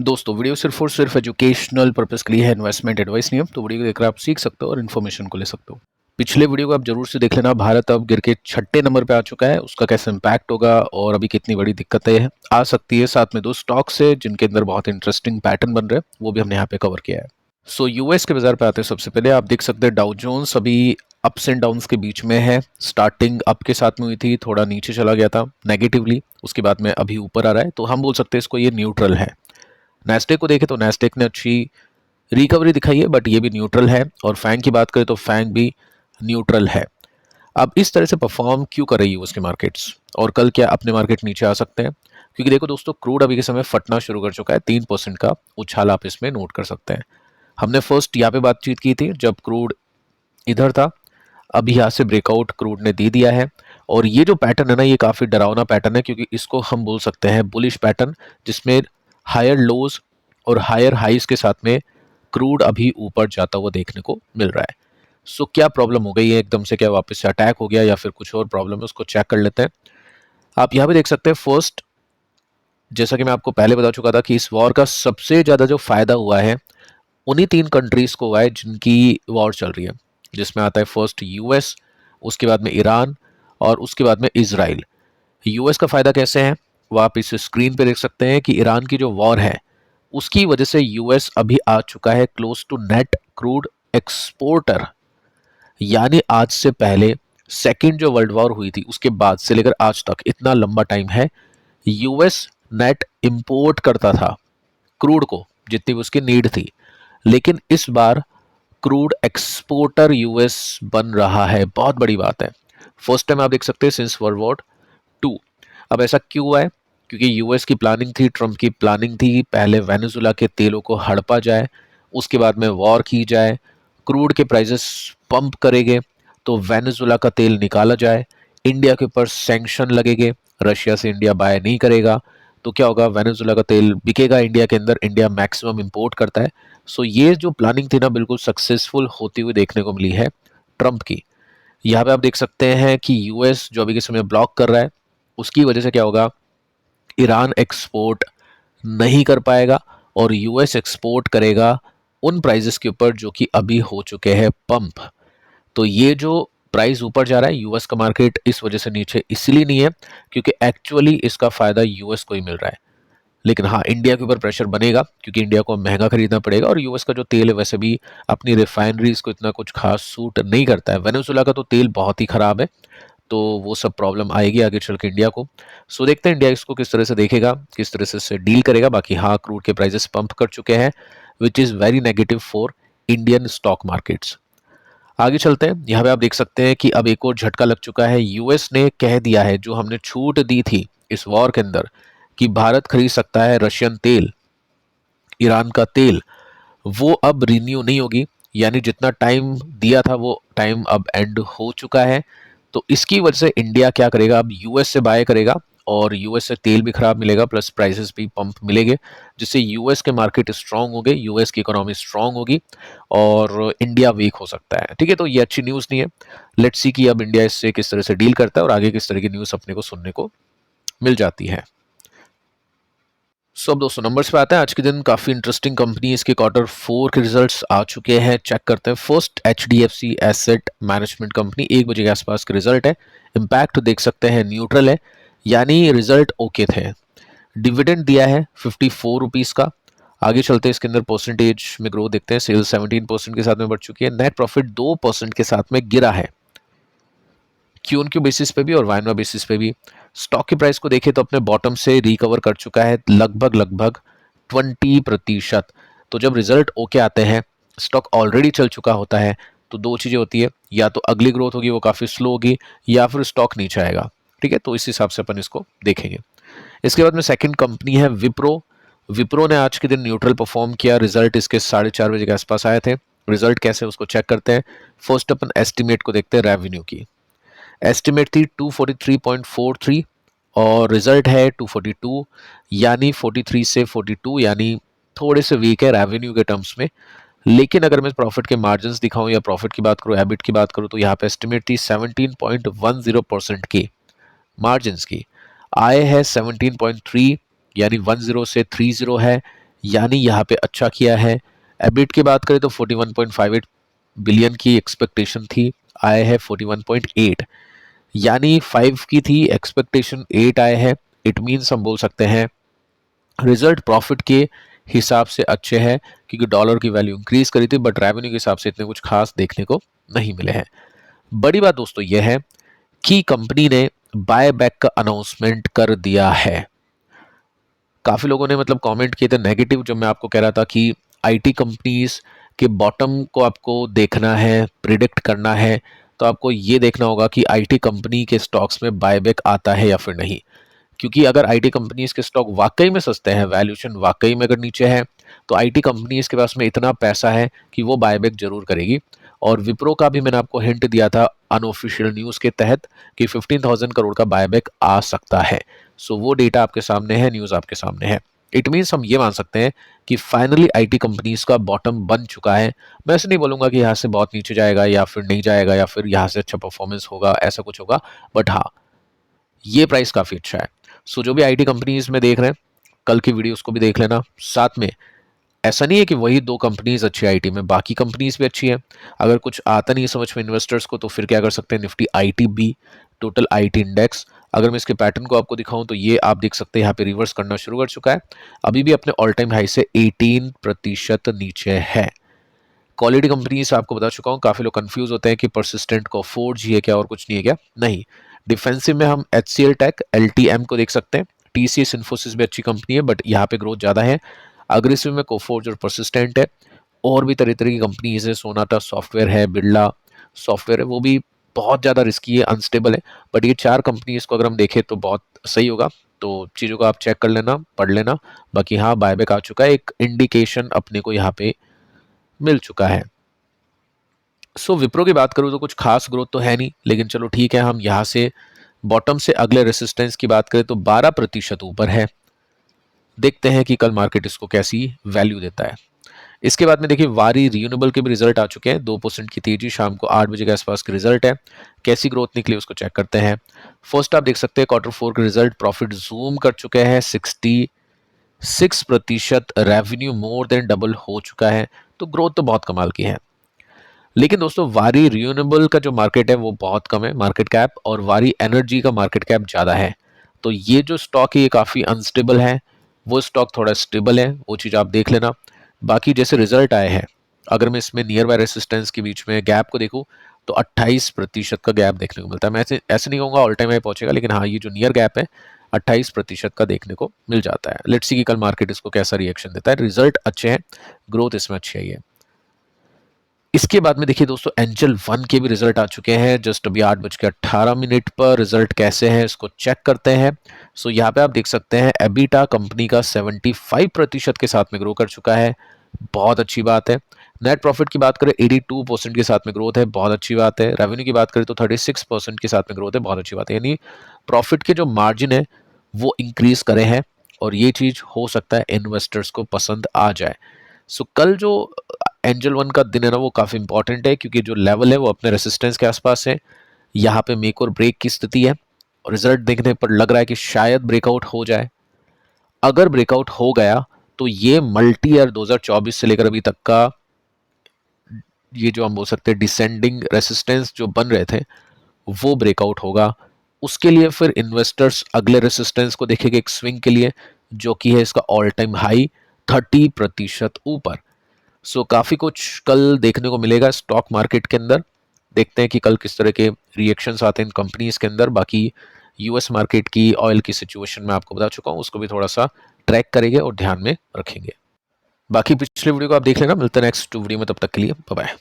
दोस्तों वीडियो सिर्फ और सिर्फ एजुकेशनल पर्पस के लिए है, इन्वेस्टमेंट एडवाइस नहीं है। तो वीडियो को देखकर आप सीख सकते हो और इन्फॉर्मेशन को ले सकते हो। पिछले वीडियो को आप जरूर से देख लेना। भारत अब गिर के 6ठे नंबर पे आ चुका है, उसका कैसे इम्पैक्ट होगा और अभी कितनी बड़ी दिक्कतें आ सकती है। साथ में दो स्टॉक्स है जिनके अंदर बहुत इंटरेस्टिंग पैटर्न बन रहे हैं, वो भी हमने यहाँ पे कवर किया है। सो यूएस के बाजार पे आते हैं। सबसे पहले आप देख सकते हैं डाउ जोन्स अभी अप्स एंड डाउन्स के बीच में है। स्टार्टिंग अप के साथ में हुई थी, थोड़ा नीचे चला गया था नेगेटिवली, उसके बाद में अभी ऊपर आ रहा है, तो हम बोल सकते हैं इसको ये न्यूट्रल है। नैस्डेक को देखें तो नैस्डेक ने अच्छी रिकवरी दिखाई है, बट ये भी न्यूट्रल है। और फैंग की बात करें तो फैंग भी न्यूट्रल है। अब इस तरह से परफॉर्म क्यों कर रही है उसके मार्केट्स, और कल क्या अपने मार्केट नीचे आ सकते हैं? क्योंकि देखो दोस्तों, क्रूड अभी के समय फटना शुरू कर चुका है। 3% का उछाल आप इसमें नोट कर सकते हैं। हमने फर्स्ट यहाँ पे बातचीत की थी जब क्रूड इधर था। अभी यहाँ से ब्रेकआउट क्रूड ने दे दिया है। और ये जो पैटर्न है ना, ये काफ़ी डरावना पैटर्न है, क्योंकि इसको हम बोल सकते हैं बुलिश पैटर्न, जिसमें हायर लोज और हायर हाइस के साथ में क्रूड अभी ऊपर जाता हुआ देखने को मिल रहा है। सो क्या प्रॉब्लम हो गई है एकदम से? क्या वापस से अटैक हो गया या फिर कुछ और प्रॉब्लम है? उसको चेक कर लेते हैं। आप यहाँ पे देख सकते हैं फर्स्ट, जैसा कि मैं आपको पहले बता चुका था कि इस वॉर का सबसे ज़्यादा जो फायदा हुआ है उन्हीं 3 कंट्रीज को हुआ है जिनकी वॉर चल रही है, जिसमें आता है फर्स्ट यूएस, उसके बाद में ईरान और उसके बाद में इजराइल। यूएस का फायदा कैसे है वो आप इस स्क्रीन पे देख सकते हैं कि ईरान की जो वॉर है उसकी वजह से यूएस अभी आ चुका है close to net crude exporter. यानी आज से पहले सेकेंड जो वर्ल्ड वॉर हुई थी उसके बाद से लेकर आज तक इतना लंबा टाइम है, यूएस नेट इंपोर्ट करता था क्रूड को जितनी भी उसकी नीड थी। लेकिन इस बार क्रूड एक्सपोर्टर यूएस बन रहा है। बहुत बड़ी बात है। फर्स्ट टाइम आप देख सकते हैं सिंस वर्ल्ड वॉर 2। अब ऐसा क्यों हुआ है? क्योंकि यूएस की प्लानिंग थी, ट्रम्प की प्लानिंग थी, पहले वेनेजुला के तेलों को हड़पा जाए, उसके बाद में वॉर की जाए, क्रूड के प्राइसेस पंप करेंगे, तो वेनेजुला का तेल निकाला जाए, इंडिया के ऊपर सैंक्शन लगेंगे, रशिया से इंडिया बाय नहीं करेगा, तो क्या होगा, वेनेजुला का तेल बिकेगा इंडिया के अंदर। इंडिया मैक्सिमम इंपोर्ट करता है। सो ये जो प्लानिंग थी ना, बिल्कुल सक्सेसफुल होती हुई देखने को मिली है ट्रम्प की। यहाँ पे आप देख सकते हैं कि यूएस जो अभी के समय ब्लॉक कर रहा है, उसकी वजह से क्या होगा, ईरान एक्सपोर्ट नहीं कर पाएगा और यूएस एक्सपोर्ट करेगा उन प्राइजेस के ऊपर जो कि अभी हो चुके हैं पंप। तो ये जो प्राइस ऊपर जा रहा है, यूएस का मार्केट इस वजह से नीचे इसलिए नहीं है क्योंकि एक्चुअली इसका फायदा यूएस को ही मिल रहा है। लेकिन हाँ, इंडिया के ऊपर प्रेशर बनेगा क्योंकि इंडिया को महंगा खरीदना पड़ेगा, और यूएस का जो तेल है वैसे भी अपनी रिफाइनरीज को इतना कुछ खास सूट नहीं करता है। वेनेजुला का तो तेल बहुत ही खराब है, तो वो सब प्रॉब्लम आएगी आगे चल के इंडिया को। सो देखते हैं इंडिया इसको किस तरह से देखेगा, किस तरह से इससे डील करेगा। बाकी हाँ, क्रूड के प्राइसेस पंप कर चुके हैं, which is very negative for Indian stock markets. आगे चलते हैं। यहाँ पे आप देख सकते हैं कि अब एक और झटका लग चुका है। यूएस ने कह दिया है, जो हमने छूट दी थी इस वॉर के अंदर कि भारत खरीद सकता है रशियन तेल, ईरान का तेल, वो अब रिन्यू नहीं होगी। यानी जितना टाइम दिया था वो टाइम अब एंड हो चुका है। तो इसकी वजह से इंडिया क्या करेगा, अब यूएस से बाय करेगा, और यूएस से तेल भी खराब मिलेगा, प्लस प्राइसेस भी पंप मिलेंगे, जिससे यूएस के मार्केट स्ट्रांग होंगे, यूएस की इकोनॉमी स्ट्रांग होगी और इंडिया वीक हो सकता है। ठीक है, तो ये अच्छी न्यूज़ नहीं है। लेट्स सी कि अब इंडिया इससे किस तरह से डील करता है और आगे किस तरह की न्यूज़ अपने को सुनने को मिल जाती है। सो अब दोस्तों नंबर्स पे आते हैं। आज के दिन काफ़ी इंटरेस्टिंग कंपनी, इसके क्वार्टर 4 के रिजल्ट्स आ चुके हैं, चेक करते हैं। First HDFC asset management company, 1 बजे के आसपास के रिजल्ट है। इम्पैक्ट देख सकते हैं न्यूट्रल है, यानी रिजल्ट ओके थे। डिविडेंड दिया है 54 रुपीज़ का। आगे चलते हैं, इसके अंदर परसेंटेज में ग्रोथ देखते हैं। सेल्स 17% के साथ में बढ़ चुकी है। नेट प्रॉफिट 2% के साथ में गिरा है, क्यू क्यू बेसिस पे भी और वाई बेसिस पे भी। स्टॉक की प्राइस को देखें तो अपने बॉटम से रिकवर कर चुका है लगभग लगभग 20%। तो जब रिजल्ट ओके आते हैं, स्टॉक ऑलरेडी चल चुका होता है, तो दो चीज़ें होती है, या तो अगली ग्रोथ होगी वो काफ़ी स्लो होगी, या फिर स्टॉक नीचे आएगा। ठीक है, तो इस हिसाब से अपन इसको देखेंगे। इसके बाद में सेकंड कंपनी है विप्रो। विप्रो ने आज के दिन न्यूट्रल परफॉर्म किया। रिजल्ट इसके 4:30 बजे के आसपास आए थे। रिजल्ट कैसे उसको चेक करते हैं। फर्स्ट अपन एस्टिमेट को देखते हैं रेवेन्यू की। एस्टिमेट थी 243.43 और रिजल्ट है 242, यानी 43 से 42, यानी थोड़े से वीक है रेवेन्यू के टर्म्स में। लेकिन अगर मैं प्रॉफिट के मार्जिन्स दिखाऊं या प्रॉफिट की बात करूं, एबिट की बात करूं, तो यहाँ पे एस्टिमेट थी 17.10% की मार्जिन्स की। आय है 17.3, यानी 10 से 30 है, यानी यहाँ पे अच्छा किया है। एबिट की बात करें तो 41.58 बिलियन की एक्सपेक्टेशन थी, आए है 41.8, यानी 5 की थी एक्सपेक्टेशन, 8 आए हैं। इट मीन्स हम बोल सकते हैं रिजल्ट प्रॉफिट के हिसाब से अच्छे हैं, क्योंकि डॉलर की वैल्यू इंक्रीज करी थी, बट रेवेन्यू के हिसाब से इतने कुछ खास देखने को नहीं मिले हैं। बड़ी बात दोस्तों यह है कि कंपनी ने बाय बैक का अनाउंसमेंट कर दिया है। काफी लोगों ने मतलब कमेंट किए थे नेगेटिव, जब मैं आपको कह रहा था कि आईटी कंपनीज के बॉटम को आपको देखना है, प्रिडिक्ट करना है, तो आपको ये देखना होगा कि आईटी कंपनी के स्टॉक्स में बायबैक आता है या फिर नहीं। क्योंकि अगर आईटी कंपनीज के स्टॉक वाकई में सस्ते हैं, वैल्यूएशन वाकई में अगर नीचे है, तो आईटी कंपनीज के पास में इतना पैसा है कि वो बायबैक जरूर करेगी। और विप्रो का भी मैंने आपको हिंट दिया था अनऑफिशियल न्यूज़ के तहत कि 15,000 करोड़ का बायबैक आ सकता है। सो वो डेटा आपके सामने है, न्यूज़ आपके सामने है। इट मीन्स हम ये मान सकते हैं कि फाइनली आईटी कंपनीज का बॉटम बन चुका है। मैं ऐसे नहीं बोलूंगा कि यहाँ से बहुत नीचे जाएगा या फिर नहीं जाएगा या फिर यहाँ से अच्छा परफॉर्मेंस होगा, ऐसा कुछ होगा, बट हाँ, ये प्राइस काफ़ी अच्छा है। सो जो भी आईटी कंपनीज में देख रहे हैं, कल की वीडियोस को भी देख लेना साथ में। ऐसा नहीं है कि वही दो कंपनीज अच्छी आईटी में, बाकी कंपनीज भी अच्छी है। अगर कुछ आता नहीं है समझ में इन्वेस्टर्स को, तो फिर क्या कर सकते हैं, Nifty IT B, total IT index. अगर मैं इसके पैटर्न को आपको दिखाऊं तो ये आप देख सकते हैं यहाँ पे रिवर्स करना शुरू कर चुका है, अभी भी अपने ऑल टाइम हाई से 18% नीचे है। क्वालिटी कंपनीज आपको बता चुका हूँ। काफी लोग कंफ्यूज होते हैं कि परसिस्टेंट को 4G है क्या और कुछ नहीं है क्या, नहीं। डिफेंसिव में हम HCL टेक, LTM को देख सकते हैं। TCS इन्फोसिस भी अच्छी कंपनी है, बट यहाँ पे ग्रोथ ज्यादा है। अग्रेसिव में कोफोर्ज और परसिस्टेंट है। और भी तरह तरह की कंपनीज है, सोनाटा सॉफ्टवेयर है, बिरला सॉफ्टवेयर है, वो भी बहुत ज़्यादा रिस्की है, अनस्टेबल है। बट ये चार कंपनीज को अगर हम देखें तो बहुत सही होगा। तो चीज़ों को आप चेक कर लेना, पढ़ लेना। बाकी हाँ, बायबैक आ चुका है, एक इंडिकेशन अपने को यहाँ पे मिल चुका है। सो विप्रो की बात करूँ तो कुछ खास ग्रोथ तो है नहीं, लेकिन चलो ठीक है, हम यहाँ से बॉटम से अगले रेसिस्टेंस की बात करें तो 12% ऊपर है। देखते हैं कि कल मार्केट इसको कैसी वैल्यू देता है। इसके बाद में देखिए वारी रियूनेबल के भी रिजल्ट आ चुके हैं। 2% की तेजी, शाम को 8 बजे के आसपास के रिजल्ट है। कैसी ग्रोथ निकली उसको चेक करते हैं। फर्स्ट आप देख सकते हैं Q4 के रिजल्ट, प्रॉफिट जूम कर चुके हैं, 66% रेवेन्यू मोर देन डबल हो चुका है। तो ग्रोथ तो बहुत कमाल की है। लेकिन दोस्तों वारी रियूनेबल का जो मार्केट है वो बहुत कम है मार्केट कैप, और वारी एनर्जी का मार्केट कैप ज़्यादा है। तो ये जो स्टॉक है ये काफ़ी अनस्टेबल है, वो स्टॉक थोड़ा स्टेबल है, वो चीज़ आप देख लेना। बाकी जैसे रिजल्ट आए हैं, अगर मैं इसमें नियर बाय रेसिस्टेंस के बीच में गैप को देखूं तो 28% का गैप देखने को मिलता है। मैं ऐसे नहीं कहूँगा ऑल टाइम हाई पहुंचेगा, लेकिन हाँ, ये जो नियर गैप है 28% का देखने को मिल जाता है। लेट्स सी कि कल मार्केट इसको कैसा रिएक्शन देता है। रिजल्ट अच्छे हैं, ग्रोथ इसमें अच्छी आई है। इसके बाद में देखिए दोस्तों एंजल वन के भी रिजल्ट आ चुके हैं, जस्ट अभी 8:18 पर। रिजल्ट कैसे हैं इसको चेक करते हैं। सो यहाँ पे आप देख सकते हैं एबिटा कंपनी का 75% के साथ में ग्रो कर चुका है, बहुत अच्छी बात है। नेट प्रॉफिट की बात करें 82% के साथ में ग्रोथ है, बहुत अच्छी बात है। रेवेन्यू की बात करें तो 36% के साथ में ग्रोथ है, बहुत अच्छी बात है। यानी प्रॉफिट के जो मार्जिन है वो इंक्रीज करे हैं, और ये चीज हो सकता है इन्वेस्टर्स को पसंद आ जाए। सो कल जो एंजल वन का दिन है ना, वो काफ़ी इंपॉर्टेंट है, क्योंकि जो लेवल है वो अपने रेसिस्टेंस के आसपास है। यहाँ पे मेक और ब्रेक की स्थिति है, और रिजल्ट देखने पर लग रहा है कि शायद ब्रेकआउट हो जाए। अगर ब्रेकआउट हो गया तो ये मल्टी ईयर 2024 से लेकर अभी तक का ये जो हम बोल सकते हैं डिसेंडिंग रेसिस्टेंस जो बन रहे थे वो ब्रेकआउट होगा। उसके लिए फिर इन्वेस्टर्स अगले रेसिस्टेंस को देखेंगे एक स्विंग के लिए, जो कि है इसका ऑल टाइम हाई 30% ऊपर। सो काफ़ी कुछ कल देखने को मिलेगा स्टॉक मार्केट के अंदर। देखते हैं कि कल किस तरह के रिएक्शंस आते हैं इन कंपनीज के अंदर। बाकी यूएस मार्केट की ऑयल की सिचुएशन मैं आपको बता चुका हूँ, उसको भी थोड़ा सा ट्रैक करेंगे और ध्यान में रखेंगे। बाकी पिछले वीडियो को आप देख लेना। मिलते हैं नेक्स्ट वीडियो में, तब तक के लिए बाय बाय।